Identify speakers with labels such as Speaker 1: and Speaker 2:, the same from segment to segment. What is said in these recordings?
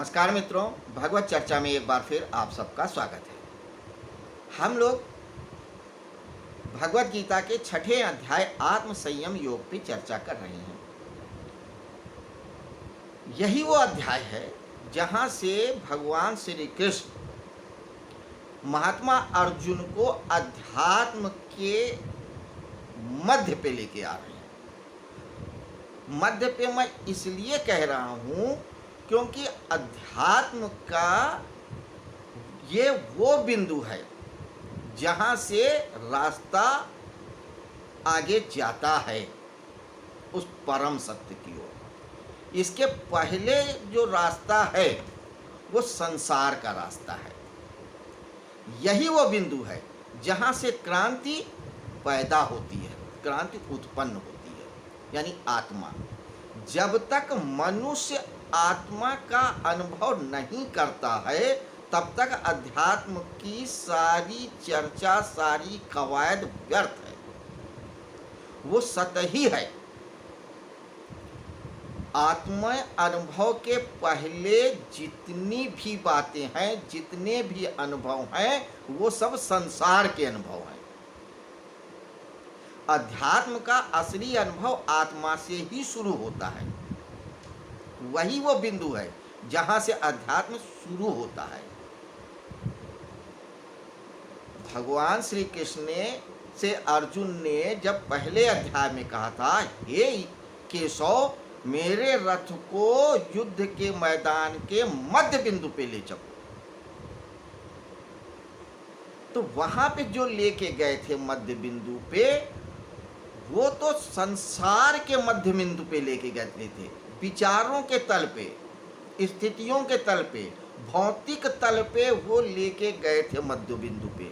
Speaker 1: नमस्कार मित्रों, भगवत चर्चा में एक बार फिर आप सबका स्वागत है। हम लोग भगवत गीता के 6ठे अध्याय आत्म संयम योग पे चर्चा कर रहे हैं। यही वो अध्याय है जहाँ से भगवान श्री कृष्ण महात्मा अर्जुन को अध्यात्म के मध्य पे लेके आ रहे हैं। मध्य पे मैं इसलिए कह रहा हूँ क्योंकि अध्यात्म का ये वो बिंदु है जहाँ से रास्ता आगे जाता है उस परम सत्य की ओर। इसके पहले जो रास्ता है वो संसार का रास्ता है। यही वो बिंदु है जहाँ से क्रांति पैदा होती है, क्रांति उत्पन्न होती है, यानी आत्मा। जब तक मनुष्य आत्मा का अनुभव नहीं करता है तब तक अध्यात्म की सारी चर्चा, सारी कवायद व्यर्थ है, वो सतही है। आत्मा अनुभव के पहले जितनी भी बातें हैं, जितने भी अनुभव हैं, वो सब संसार के अनुभव हैं। अध्यात्म का असली अनुभव आत्मा से ही शुरू होता है। वही वो बिंदु है जहां से अध्यात्म शुरू होता है। भगवान श्री कृष्ण से अर्जुन ने जब पहले अध्याय में कहा था, हे केशव, मेरे रथ को युद्ध के मैदान के मध्य बिंदु पे ले चलो, तो वहां पे जो लेके गए थे मध्य बिंदु पे, वो तो संसार के मध्य बिंदु पे लेके गए थे। विचारों के तल पे, स्थितियों के तल पे, भौतिक तल पे वो लेके गए थे मध्य बिंदु पे।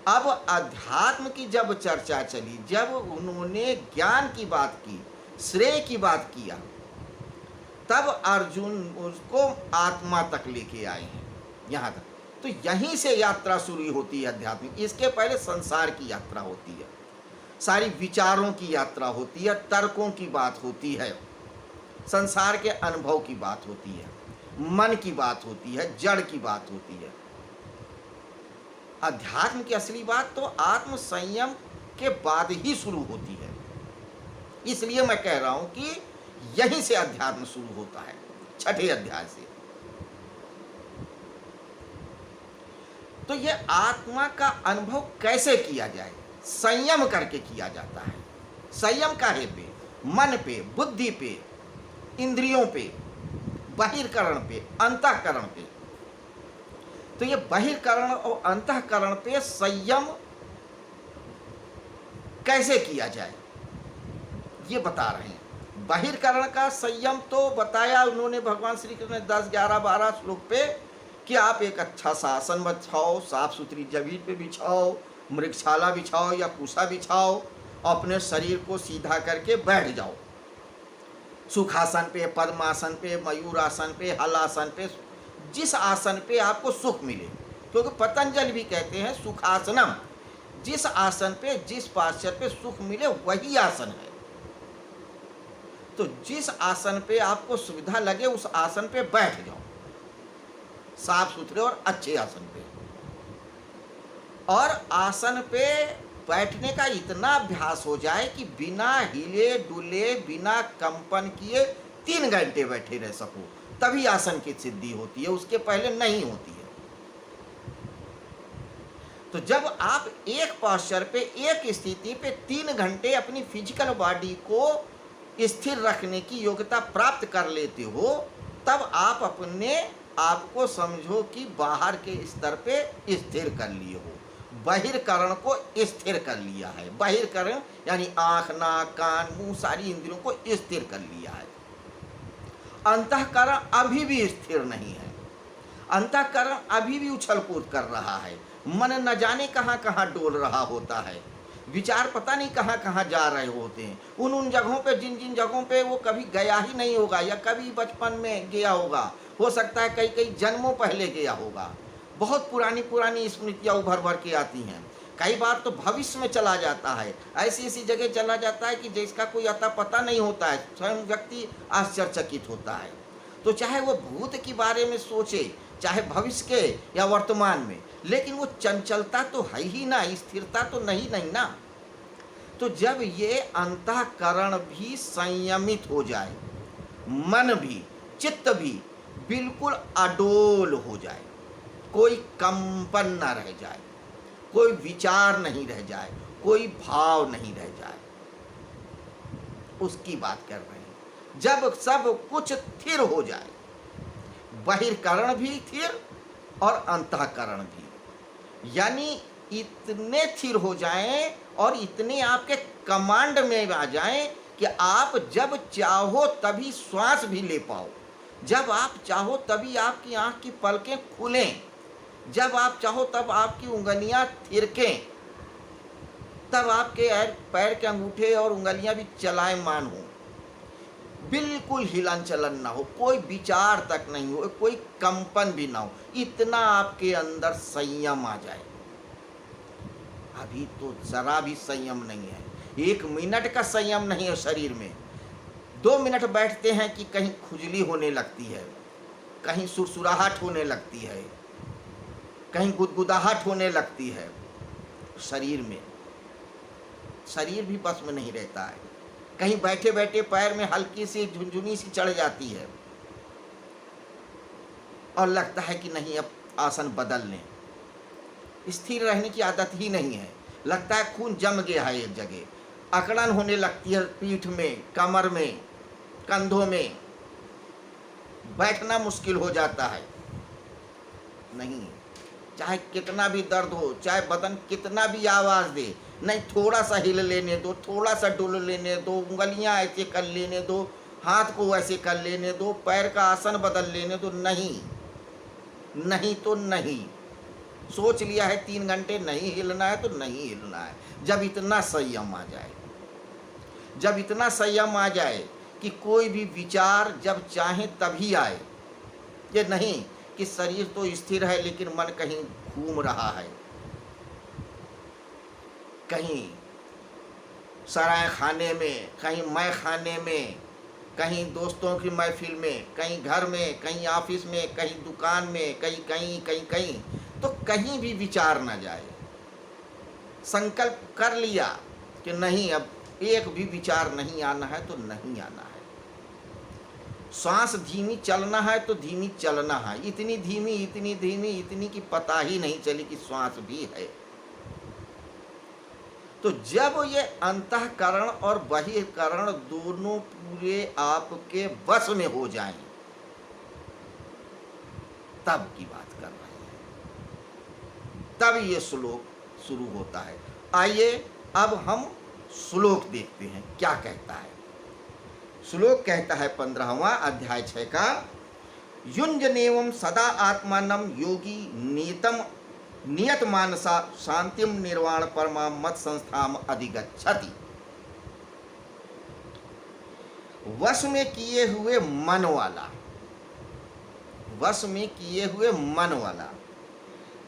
Speaker 1: अब अध्यात्म की जब चर्चा चली, जब उन्होंने ज्ञान की बात की, श्रेय की बात किया, तब अर्जुन उसको आत्मा तक लेके आए हैं, यहाँ तक। तो यहीं से यात्रा शुरू होती है अध्यात्म। इसके पहले संसार की यात्रा होती है, सारी विचारों की यात्रा होती है, तर्कों की बात होती है, संसार के अनुभव की बात होती है, मन की बात होती है, जड़ की बात होती है। अध्यात्म की असली बात तो आत्म संयम के बाद ही शुरू होती है। इसलिए मैं कह रहा हूं कि यहीं से अध्यात्म शुरू होता है, 6ठे अध्याय से। तो यह आत्मा का अनुभव कैसे किया जाए? संयम करके किया जाता है। संयम काहे पे? मन पे, बुद्धि पे, इंद्रियों पे, बहिर्करण पे, अंतःकरण पे। तो ये बहिर्करण और अंतःकरण पे संयम कैसे किया जाए ये बता रहे हैं। बहिर्करण का संयम तो बताया उन्होंने भगवान श्री कृष्ण ने 10, 11, 12 श्लोक पे कि आप एक अच्छा सा आसन बिछाओ, साफ सुथरी जमीन पे बिछाओ, मृगशाला बिछाओ या कुशा बिछाओ, अपने शरीर को सीधा करके बैठ जाओ। सुखासन पे, पद्मासन पे, मयूरासन पे, हलासन पे, जिस आसन पे आपको सुख मिले। क्योंकि पतंजलि भी कहते हैं सुखासनम, जिस आसन पे, जिस पाश्चर पे सुख मिले वही आसन है। तो जिस आसन पे आपको सुविधा लगे उस आसन पे बैठ जाओ, साफ सुथरे और अच्छे आसन पे। और आसन पे बैठने का इतना अभ्यास हो जाए कि बिना हिले डुले, बिना कंपन किए 3 घंटे बैठे रह सको, तभी आसन की सिद्धि होती है, उसके पहले नहीं होती है। तो जब आप एक पोस्चर पे, एक स्थिति पे 3 घंटे अपनी फिजिकल बॉडी को स्थिर रखने की योग्यता प्राप्त कर लेते हो, तब आप अपने आप को समझो कि बाहर के स्तर पे स्थिर कर लिए हो, बहिर्करण को स्थिर कर लिया है। बहिर्करण यानी आँख, नाक, कान, मुंह, सारी इंद्रियों को स्थिर कर लिया है। अंतःकरण अभी भी स्थिर नहीं है, अंतःकरण अभी भी उछल कूद कर रहा है। मन न जाने कहाँ कहाँ डोल रहा होता है, विचार पता नहीं कहाँ कहाँ जा रहे होते हैं। उन जगहों पे, जिन जिन जगहों पे वो कभी गया ही नहीं होगा, या कभी बचपन में गया होगा, हो सकता है कई कई जन्मों पहले गया होगा। बहुत पुरानी पुरानी स्मृतियाँ उभर भर के आती हैं। कई बार तो भविष्य में चला जाता है, ऐसी ऐसी जगह चला जाता है कि जिसका कोई अता पता नहीं होता है, स्वयं व्यक्ति आश्चर्यचकित होता है। तो चाहे वो भूत के बारे में सोचे, चाहे भविष्य के या वर्तमान में, लेकिन वो चंचलता तो है ही ना, स्थिरता तो नहीं ना। तो जब ये अंतःकरण भी संयमित हो जाए, मन भी, चित्त भी बिल्कुल अडोल हो जाए, कोई कंपन ना रह जाए, कोई विचार नहीं रह जाए, कोई भाव नहीं रह जाए, उसकी बात कर रहे हैं। जब सब कुछ स्थिर हो जाए, बहिर्करण भी स्थिर और अंतःकरण भी, यानी इतने स्थिर हो जाएं और इतने आपके कमांड में आ जाएं कि आप जब चाहो तभी श्वास भी ले पाओ, जब आप चाहो तभी आपकी आंख की पलकें खुलें, जब आप चाहो तब आपकी उंगलियां थिरकें, तब आपके पैर के अंगूठे और उंगलियां भी चलायमान हो, बिल्कुल हिलन चलन ना हो, कोई विचार तक नहीं हो, कोई कंपन भी ना हो, इतना आपके अंदर संयम आ जाए। अभी तो जरा भी संयम नहीं है, 1 मिनट का संयम नहीं है शरीर में। 2 मिनट बैठते हैं कि कहीं खुजली होने लगती है, कहीं सुरसुराहट होने लगती है, कहीं गुदगुदाहट होने लगती है शरीर में, शरीर भी बस में नहीं रहता है। कहीं बैठे बैठे पैर में हल्की सी झुनझुनी सी चढ़ जाती है और लगता है कि नहीं अब आसन बदल लें। स्थिर रहने की आदत ही नहीं है, लगता है खून जम गया है एक जगह, अकड़न होने लगती है पीठ में, कमर में, कंधों में, बैठना मुश्किल हो जाता है। नहीं, चाहे कितना भी दर्द हो, चाहे बदन कितना भी आवाज़ दे, नहीं, थोड़ा सा हिल लेने दो, थोड़ा सा डुल लेने दो, उंगलियां ऐसे कर लेने दो, हाथ को ऐसे कर लेने दो, पैर का आसन बदल लेने दो, नहीं, नहीं तो नहीं। सोच लिया है 3 घंटे नहीं हिलना है तो नहीं हिलना है। जब इतना संयम आ जाए, जब इतना संयम आ जाए कि कोई भी विचार जब चाहे तभी आए, ये नहीं कि शरीर तो स्थिर है लेकिन मन कहीं घूम रहा है, कहीं सराय खाने में, कहीं मैं खाने में, कहीं दोस्तों की महफिल में, कहीं घर में, कहीं ऑफिस में, कहीं दुकान में, कहीं कहीं कहीं कहीं, तो कहीं भी विचार न जाए। संकल्प कर लिया कि नहीं, अब एक भी विचार नहीं आना है तो नहीं आना है। श्वास धीमी चलना है तो धीमी चलना है, इतनी धीमी इतनी कि पता ही नहीं चली कि श्वास भी है। तो जब ये अंतःकरण और बहिर्करण दोनों पूरे आपके वश में हो जाएं, तब की बात कर रहे हैं, तब ये श्लोक शुरू होता है। आइए अब हम श्लोक देखते हैं क्या कहता है। श्लोक कहता है 15वां अध्याय 6 का, युञ्जनेवं सदा आत्मानं योगी नियतम नियत मानसा शांतिम निर्वाण परमा मत संस्थाम अधिगच्छति। वश में किए हुए मन वाला, वश में किए हुए मन वाला,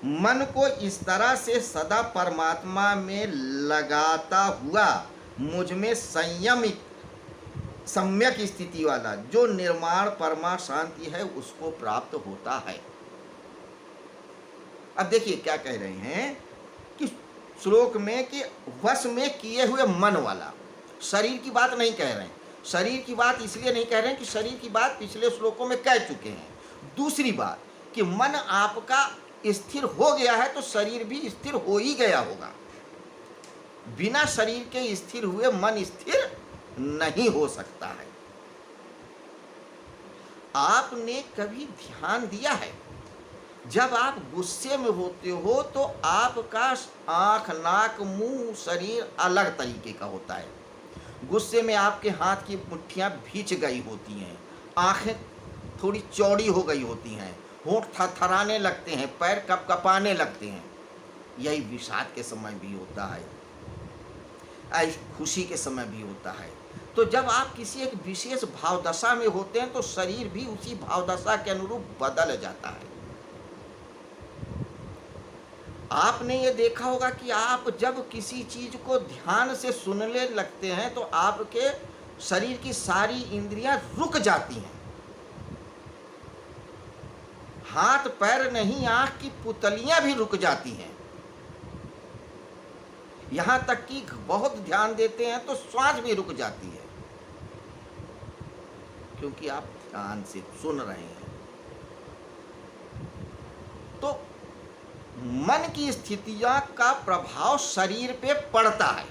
Speaker 1: मन को इस तरह से सदा परमात्मा में लगाता हुआ मुझ में संयमित सम्यक स्थिति वाला जो निर्माण परमा शांति है उसको प्राप्त होता है। अब देखिए क्या कह रहे हैं कि श्लोक में कि वश में किए हुए मन वाला, शरीर की बात नहीं कह रहे हैं। शरीर की बात इसलिए नहीं कह रहे हैं कि शरीर की बात पिछले श्लोकों में कह चुके हैं। दूसरी बात कि मन आपका स्थिर हो गया है तो शरीर भी स्थिर हो ही गया होगा। बिना शरीर के स्थिर हुए मन स्थिर नहीं हो सकता है। आपने कभी ध्यान दिया है, जब आप गुस्से में होते हो तो आपका आँख, नाक, मुंह, शरीर अलग तरीके का होता है। गुस्से में आपके हाथ की मुट्ठियाँ भींच गई होती हैं, आँखें थोड़ी चौड़ी हो गई होती हैं, होंठ थरथराने लगते हैं, पैर कपकपाने लगते हैं। यही विषाद के समय भी होता है, खुशी के समय भी होता है। तो जब आप किसी एक विशेष भावदशा में होते हैं तो शरीर भी उसी भावदशा के अनुरूप बदल जाता है। आपने ये देखा होगा कि आप जब किसी चीज को ध्यान से सुनने लगते हैं तो आपके शरीर की सारी इंद्रियां रुक जाती हैं, हाथ पैर नहीं, आंख की पुतलियां भी रुक जाती हैं। यहां तक कि बहुत ध्यान देते हैं तो श्वास भी रुक जाती है, क्योंकि आप ध्यान से सुन रहे हैं। तो मन की स्थितियां का प्रभाव शरीर पे पड़ता है।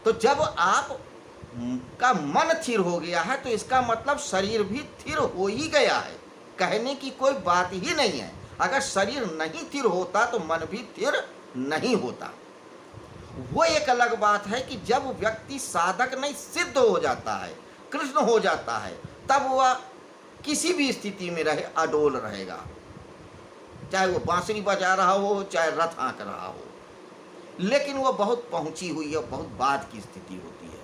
Speaker 1: तो जब आप का मन स्थिर हो गया है तो इसका मतलब शरीर भी स्थिर हो ही गया है, कहने की कोई बात ही नहीं है। अगर शरीर नहीं स्थिर होता तो मन भी स्थिर नहीं होता। वो एक अलग बात है कि जब व्यक्ति साधक नहीं सिद्ध हो जाता है, कृष्ण हो जाता है, तब वह किसी भी स्थिति में रहे अडोल रहेगा, चाहे वो बांसुरी बजा रहा हो, चाहे रथ हाँक रहा हो। लेकिन वह बहुत पहुंची हुई है, बहुत बाद की स्थिति होती है।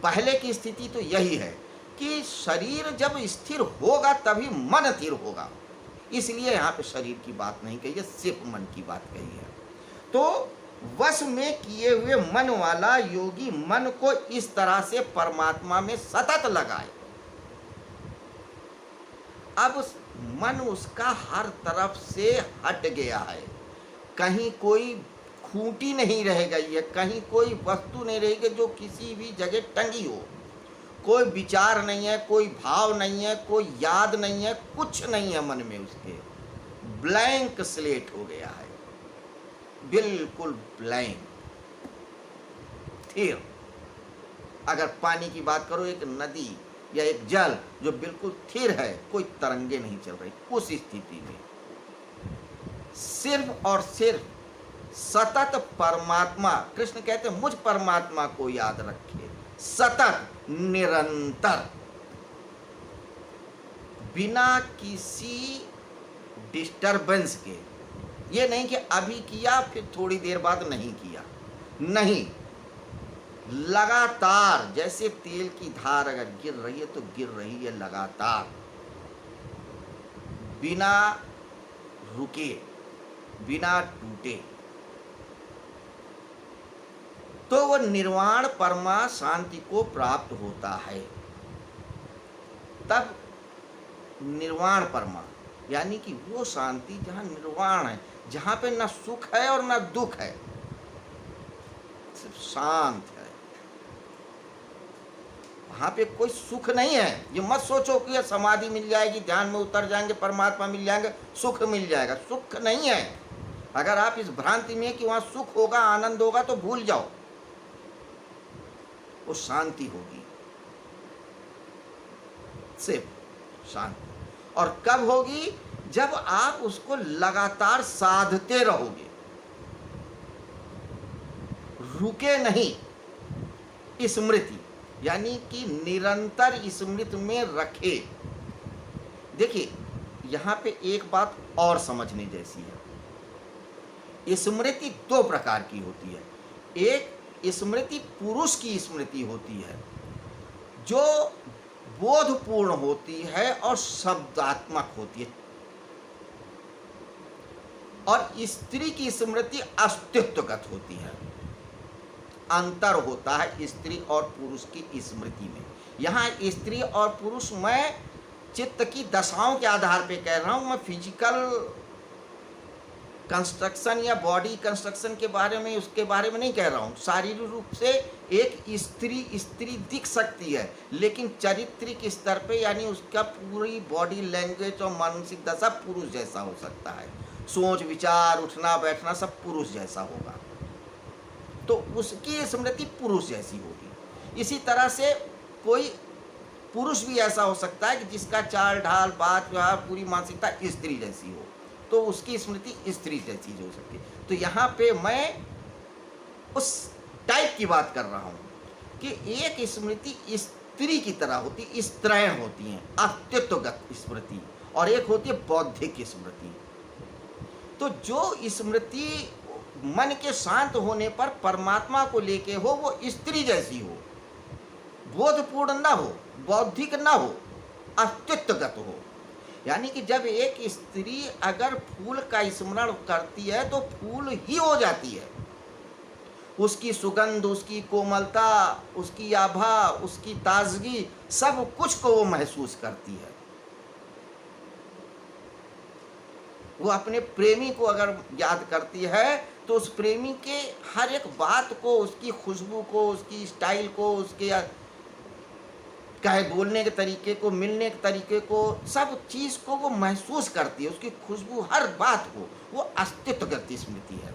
Speaker 1: पहले की स्थिति तो यही है कि शरीर जब स्थिर होगा तभी मन स्थिर होगा। इसलिए यहाँ पे शरीर की बात नहीं कही है, सिर्फ मन की बात कही है। तो वश में किए हुए मन वाला योगी मन को इस तरह से परमात्मा में सतत लगाए। अब मन उसका हर तरफ से हट गया है, कहीं कोई खूंटी नहीं रह गई है, कहीं कोई वस्तु नहीं रही जो किसी भी जगह टंगी हो। कोई विचार नहीं है, कोई भाव नहीं है, कोई याद नहीं है, कुछ नहीं है मन में उसके। ब्लैंक स्लेट हो गया है, बिल्कुल ब्लैंक, स्थिर। अगर पानी की बात करो, एक नदी या एक जल जो बिल्कुल स्थिर है, कोई तरंगे नहीं चल रही, उस स्थिति में सिर्फ और सिर्फ सतत परमात्मा, कृष्ण कहते हैं मुझ परमात्मा को याद रखिए, सतत निरंतर, बिना किसी डिस्टरबेंस के। ये नहीं कि अभी किया फिर थोड़ी देर बाद नहीं किया, नहीं, लगातार। जैसे तेल की धार अगर गिर रही है तो गिर रही है लगातार, बिना रुके, बिना टूटे। तो वह निर्वाण परमा शांति को प्राप्त होता है। तब निर्वाण परमा यानी कि वो शांति जहाँ निर्वाण है, जहाँ पे न सुख है और न दुख है, सिर्फ शांत है। वहाँ पे कोई सुख नहीं है। ये मत सोचो कि समाधि मिल जाएगी, ध्यान में उतर जाएंगे, परमात्मा मिल जाएंगे, सुख मिल जाएगा। सुख नहीं है। अगर आप इस भ्रांति में कि वहाँ सुख होगा, आनंद होगा, तो भूल जाओ, वो शांति होगी, सिर्फ शांति। और कब होगी? जब आप उसको लगातार साधते रहोगे, रुके नहीं। स्मृति यानी कि निरंतर स्मृति में रखे। देखिए यहां पे एक बात और समझने जैसी है। स्मृति दो प्रकार की होती है। एक स्मृति पुरुष की स्मृति होती है जो बोधपूर्ण होती है और शब्दात्मक होती है, और स्त्री की स्मृति अस्तित्वगत होती है। अंतर होता है स्त्री और पुरुष की स्मृति में। यहाँ स्त्री और पुरुष मैं चित्त की दशाओं के आधार पे कह रहा हूँ, मैं फिजिकल कंस्ट्रक्शन या बॉडी कंस्ट्रक्शन के बारे में, उसके बारे में नहीं कह रहा हूँ। शारीरिक रूप से एक स्त्री दिख सकती है, लेकिन चारित्रिक स्तर पे यानी उसका पूरी बॉडी लैंग्वेज और मानसिक दशा पुरुष जैसा हो सकता है। सोच विचार उठना बैठना सब पुरुष जैसा होगा, तो उसकी स्मृति पुरुष जैसी होगी। इसी तरह से कोई पुरुष भी ऐसा हो सकता है कि जिसका चाल ढाल बात व्यवहार पूरी मानसिकता स्त्री जैसी हो, तो उसकी स्मृति स्त्री जैसी हो सकती है। तो यहाँ पे मैं उस टाइप की बात कर रहा हूँ कि एक स्मृति स्त्री की तरह होती, स्त्रैण होती हैं, अस्तित्वगत स्मृति, और एक होती है बौद्धिक स्मृति। तो जो स्मृति मन के शांत होने पर परमात्मा को लेके हो, वो स्त्री जैसी हो, बोधपूर्ण न हो, बौद्धिक न हो, अस्तित्वगत हो। यानी कि जब एक स्त्री अगर फूल का स्मरण करती है तो फूल ही हो जाती है। उसकी सुगंध, उसकी कोमलता, उसकी आभा, उसकी ताजगी, सब कुछ को वो महसूस करती है। वो अपने प्रेमी को अगर याद करती है तो उस प्रेमी के हर एक बात को, उसकी खुशबू को, उसकी स्टाइल को, उसके कहे बोलने के तरीके को, मिलने के तरीके को, सब चीज़ को वो महसूस करती है। उसकी खुशबू, हर बात को वो अस्तित्वगत स्मृति है।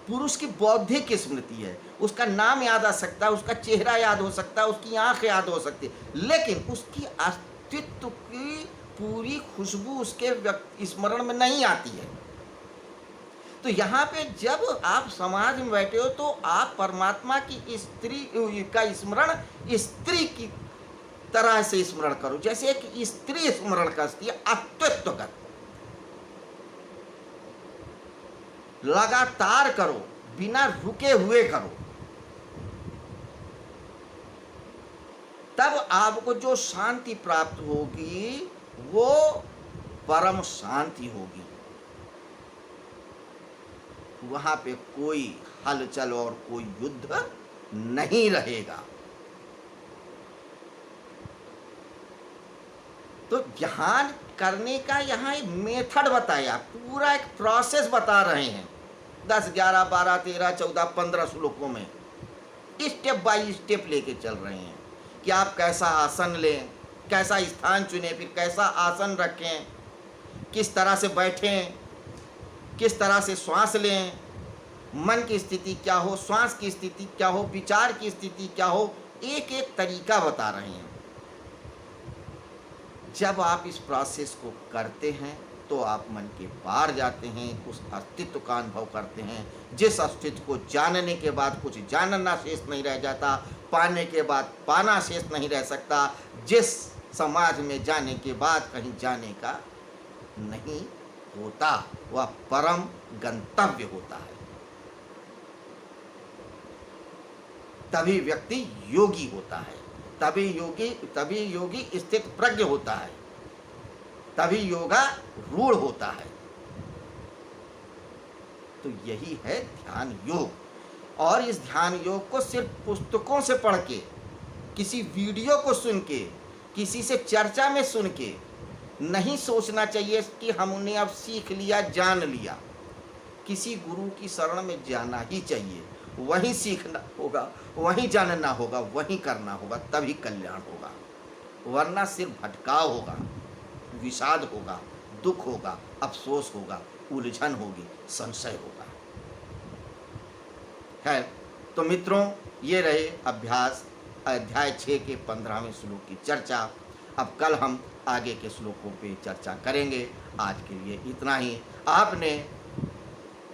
Speaker 1: पुरुष की बौद्धिक स्मृति है। उसका नाम याद आ सकता है, उसका चेहरा याद हो सकता है, उसकी आंख याद हो सकती है, लेकिन उसकी अस्तित्व की पूरी खुशबू उसके स्मरण में नहीं आती है। तो यहाँ पे जब आप समाज में बैठे हो तो आप परमात्मा की स्त्री का स्मरण स्त्री की तरह से स्मरण करो, जैसे एक स्त्री स्मरण करती है, अस्तित्वगत लगातार करो, बिना रुके हुए करो। तब आपको जो शांति प्राप्त होगी वो परम शांति होगी। वहां पे कोई हलचल और कोई युद्ध नहीं रहेगा। तो ध्यान करने का यहाँ एक मेथड बताया, पूरा एक प्रोसेस बता रहे हैं 10, 11, 12, 13, 14, 15 श्लोकों में स्टेप बाय स्टेप लेके चल रहे हैं कि आप कैसा आसन लें, कैसा स्थान चुनें, फिर कैसा आसन रखें, किस तरह से बैठें, किस तरह से श्वास लें, मन की स्थिति क्या हो, श्वास की स्थिति क्या हो, विचार की स्थिति क्या हो, एक एक तरीका बता रहे हैं। जब आप इस प्रोसेस को करते हैं तो आप मन के पार जाते हैं, उस अस्तित्व का अनुभव करते हैं, जिस अस्तित्व को जानने के बाद कुछ जानना शेष नहीं रह जाता, पाने के बाद पाना शेष नहीं रह सकता, जिस समाज में जाने के बाद कहीं जाने का नहीं होता, वह परम गंतव्य होता है। तभी व्यक्ति योगी होता है, तभी योगी स्थित प्रज्ञ होता है, तभी योगा रूढ़ होता है। तो यही है ध्यान योग। और इस ध्यान योग को सिर्फ पुस्तकों से पढ़ के, किसी वीडियो को सुन के, किसी से चर्चा में सुन के नहीं सोचना चाहिए कि हमने अब सीख लिया, जान लिया। किसी गुरु की शरण में जाना ही चाहिए, वहीं सीखना होगा, वहीं जानना होगा, वहीं करना होगा, तभी कल्याण होगा। वरना सिर्फ भटकाव होगा, विषाद होगा, दुख होगा, अफसोस होगा, उलझन होगी, संशय होगा। है तो मित्रों, ये रहे अभ्यास अध्याय 6 के 15वें श्लोक की चर्चा। अब कल हम आगे के श्लोकों पे चर्चा करेंगे। आज के लिए इतना ही। आपने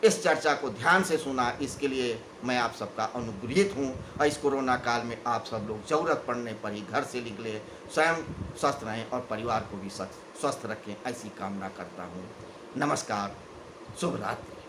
Speaker 1: इस चर्चा को ध्यान से सुना, इसके लिए मैं आप सबका अनुग्रहित हूँ। और इस कोरोना काल में आप सब लोग ज़रूरत पड़ने पर ही घर से निकले, स्वयं स्वस्थ रहें और परिवार को भी स्वस्थ रखें, ऐसी कामना करता हूँ। नमस्कार, शुभ रात्रि।